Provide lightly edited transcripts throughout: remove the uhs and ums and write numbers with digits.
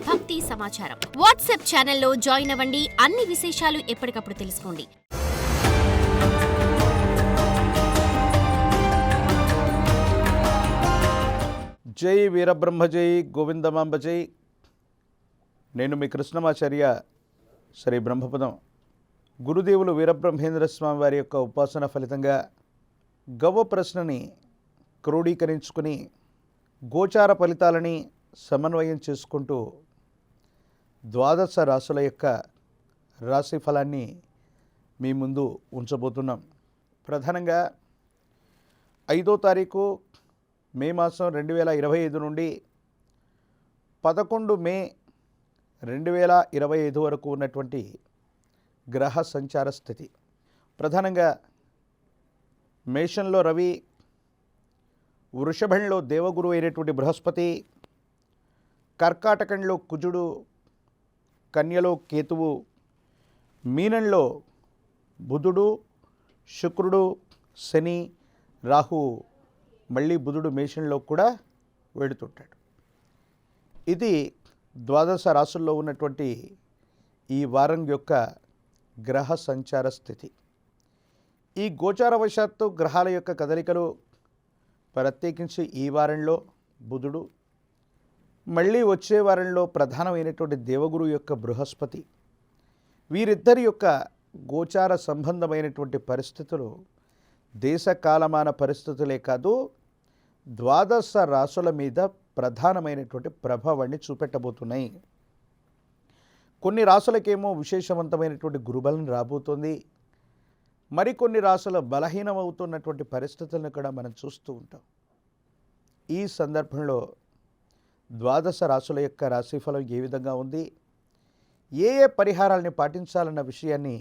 భక్తి సమాచారం. వాట్సాప్ ఛానల్లో జాయిన్ అవ్వండి. అన్ని విశేషాలు ఎప్పటికప్పుడు తెలుసుకోండి. జై వీరబ్రహ్మ జై గోవిందమాంబ జై. నేను మీ కృష్ణమాచార్య శ్రీ బ్రహ్మపదం. గురుదేవులు వీరబ్రహ్మేంద్ర స్వామి వారి యొక్క ఉపాసన ఫలితంగా గవ్వ ప్రశ్నని క్రోడీకరించుకుని గోచార ఫలితాలని సమన్వయం చేసుకుంటూ ద్వాదశ రాశుల యొక్క రాశి ఫలాన్ని మీ ముందు ఉంచబోతున్నాం. ప్రధానంగా 5వ తారీఖు మే మాసం 2025 నుండి 11 మే 2025 వరకు ఉన్నటువంటి గ్రహ సంచార స్థితి. ప్రధానంగా మేషంలో రవి, వృషభంలో దేవగురు అయినటువంటి బృహస్పతి, కర్కాటకంలో కుజుడు, కన్యలో కేతువు, మీనంలో బుధుడు, శుక్రుడు, శని, రాహు, మళ్ళీ బుధుడు మేషంలో కూడా వెడుతుంటాడు. ఇది ద్వాదశ రాశుల్లో ఉన్నటువంటి ఈ వారం యొక్క గ్రహ సంచార స్థితి. ఈ గోచారవశాత్తు గ్రహాల యొక్క కదలికలు, ప్రత్యేకించి ఈ వారంలో బుధుడు, మళ్ళీ వచ్చే వారంలో ప్రధానమైనటువంటి దేవగురు యొక్క బృహస్పతి, వీరిద్దరి యొక్క గోచార సంబంధమైనటువంటి పరిస్థితులు దేశ కాలమాన పరిస్థితులే కాదు, ద్వాదశ రాశుల మీద ప్రధానమైనటువంటి ప్రభావాన్ని చూపెట్టబోతున్నాయి. కొన్ని రాశులకేమో విశేషవంతమైనటువంటి గురుబలం రాబోతుంది. మరికొన్ని రాశుల బలహీనమవుతున్నటువంటి పరిస్థితులను కూడా మనం చూస్తూ ఉంటాం. ఈ సందర్భంలో ద్వాదశ రాశుల యొక్క రాశిఫలం ఏ విధంగా ఉంది, ఏ ఏ పరిహారాలని పాటించాలన్న విషయాన్ని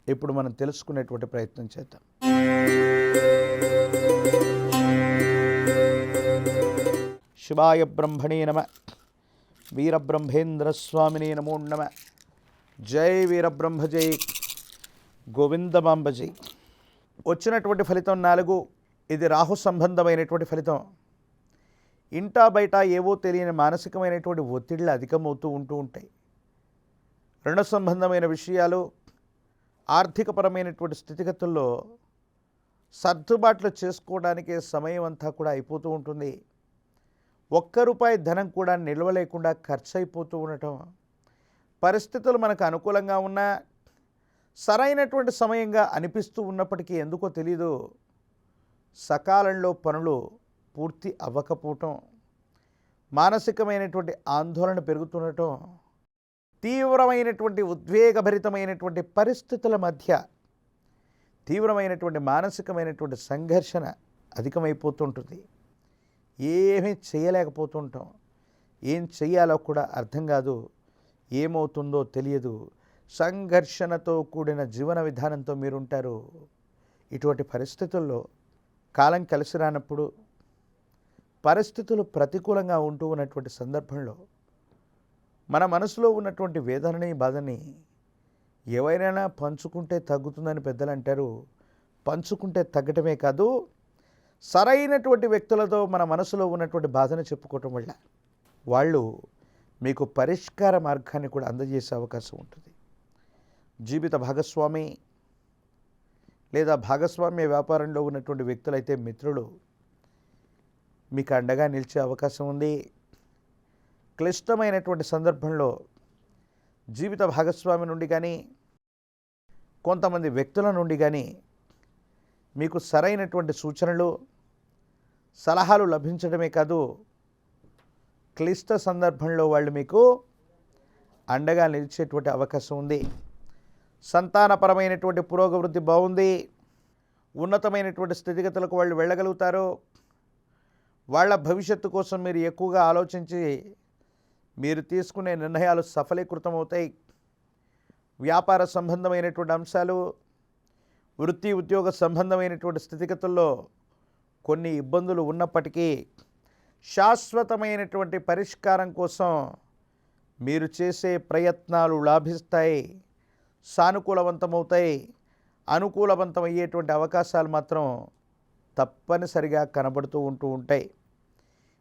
ఇప్పుడు మనం తెలుసుకునేటువంటి ప్రయత్నం చేద్దాం. శివాయ బ్రహ్మణే నమ. వీరబ్రహ్మేంద్ర స్వామినే నమో నమ. జై వీరబ్రహ్మ జై గోవిందమాంబ జై. వచ్చినటువంటి ఫలితం 4. ఇది రాహు సంబంధమైనటువంటి ఫలితం. ఇంటా బయట ఏవో తెలియని మానసికమైనటువంటి ఒత్తిళ్ళు అధికమవుతూ ఉంటాయి. రుణ సంబంధమైన విషయాలు, ఆర్థికపరమైనటువంటి స్థితిగతుల్లో సర్దుబాట్లు చేసుకోవడానికి సమయం అంతా కూడా అయిపోతూ ఉంటుంది. ₹1 ధనం కూడా నిల్వ లేకుండా ఖర్చు అయిపోతూ ఉండటం, పరిస్థితులు మనకు అనుకూలంగా ఉన్నా సరైనటువంటి సమయంగా అనిపిస్తూ ఉన్నప్పటికీ ఎందుకో తెలీదు సకాలంలో పనులు పూర్తి అవ్వకపోవటం, మానసికమైనటువంటి ఆందోళన పెరుగుతుండటం, తీవ్రమైనటువంటి ఉద్వేగభరితమైనటువంటి పరిస్థితుల మధ్య తీవ్రమైనటువంటి మానసికమైనటువంటి సంఘర్షణ అధికమైపోతుంటుంది. ఏమీ చేయలేకపోతుంటాం. ఏం చెయ్యాలో కూడా అర్థం కాదు, ఏమవుతుందో తెలియదు. సంఘర్షణతో కూడిన జీవన విధానంతో మీరుంటారు. ఇటువంటి పరిస్థితుల్లో కాలం కలిసి రానప్పుడు, పరిస్థితులు ప్రతికూలంగా ఉంటూ ఉన్నటువంటి సందర్భంలో మన మనసులో ఉన్నటువంటి వేదనని, బాధని ఎవరైనా పంచుకుంటే తగ్గుతుందని పెద్దలు అంటారు. పంచుకుంటే తగ్గటమే కాదు, సరైనటువంటి వ్యక్తులతో మన మనసులో ఉన్నటువంటి బాధను చెప్పుకోవటం వల్ల వాళ్ళు మీకు పరిష్కార మార్గాన్ని కూడా అందజేసే అవకాశం ఉంటుంది. జీవిత భాగస్వామి లేదా భాగస్వామ్య వ్యాపారంలో ఉన్నటువంటి వ్యక్తులైతే మిత్రులు మీకు అండగా నిలిచే అవకాశం ఉంది. క్లిష్టమైనటువంటి సందర్భంలో జీవిత భాగస్వామి నుండి కానీ, కొంతమంది వ్యక్తుల నుండి కానీ మీకు సరైనటువంటి సూచనలు, సలహాలు లభించడమే కాదు, క్లిష్ట సందర్భంలో వాళ్ళు మీకు అండగా నిలిచేటువంటి అవకాశం ఉంది. సంతానపరమైనటువంటి పురోగవృద్ధి బాగుంది. ఉన్నతమైనటువంటి స్థితిగతులకు వాళ్ళు వెళ్ళగలుగుతారు. వాళ్ళ భవిష్యత్తు కోసం మీరు ఎక్కువగా ఆలోచించి మీరు తీసుకునే నిర్ణయాలు సఫలీకృతమవుతాయి. వ్యాపార సంబంధమైనటువంటి అంశాలు, వృత్తి ఉద్యోగ సంబంధమైనటువంటి స్థితిగతుల్లో కొన్ని ఇబ్బందులు ఉన్నప్పటికీ శాశ్వతమైనటువంటి పరిష్కారం కోసం మీరు చేసే ప్రయత్నాలు లాభిస్తాయి, సానుకూలవంతమవుతాయి. అనుకూలవంతమయ్యేటువంటి అవకాశాలు మాత్రం తప్పనిసరిగా కనబడుతూ ఉంటాయి.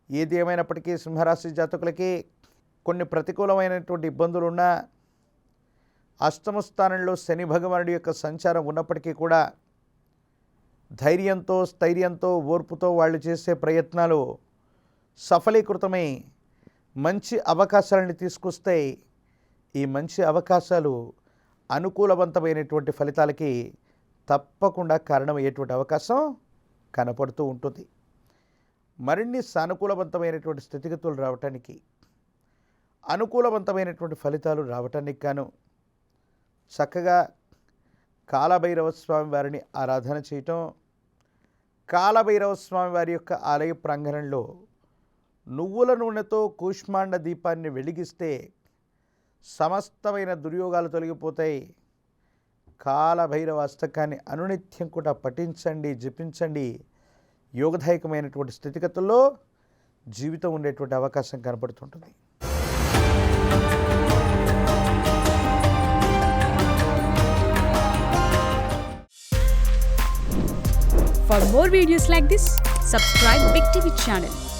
ఏది ఏమైనప్పటికీ సింహరాశి జాతకులకి కొన్ని ప్రతికూలమైనటువంటి ఇబ్బందులున్నా, అష్టమ స్థానంలో శని భగవానుడి యొక్క సంచారం ఉన్నప్పటికీ కూడా ధైర్యంతో, స్థైర్యంతో, ఓర్పుతో వాళ్ళు చేసే ప్రయత్నాలు సఫలీకృతమై మంచి అవకాశాలను తీసుకొస్తాయి. ఈ మంచి అవకాశాలు అనుకూలవంతమైనటువంటి ఫలితాలకి తప్పకుండా కారణమయ్యేటువంటి అవకాశం కనపడుతూ ఉంటుంది. మరిన్ని సానుకూలవంతమైనటువంటి స్థితిగతులు రావటానికి, అనుకూలవంతమైనటువంటి ఫలితాలు రావటానికి గాను చక్కగా కాలభైరవ స్వామి వారిని ఆరాధన చేయటం, కాలభైరవ స్వామి వారి యొక్క ఆలయ ప్రాంగణంలో నువ్వుల నూనెతో కూష్మాండ దీపాన్ని వెలిగిస్తే సమస్తమైన దుర్యోగాలు తొలగిపోతాయి. కాలభైరవ అష్టకాన్ని అనునిత్యం కూడా పఠించండి, జపించండి. యోగదాయకమైనటువంటి స్థితిగతుల్లో జీవితం ఉండేటువంటి అవకాశం కనపడుతుంటుంది. For more videos like this, subscribe Big TV channel.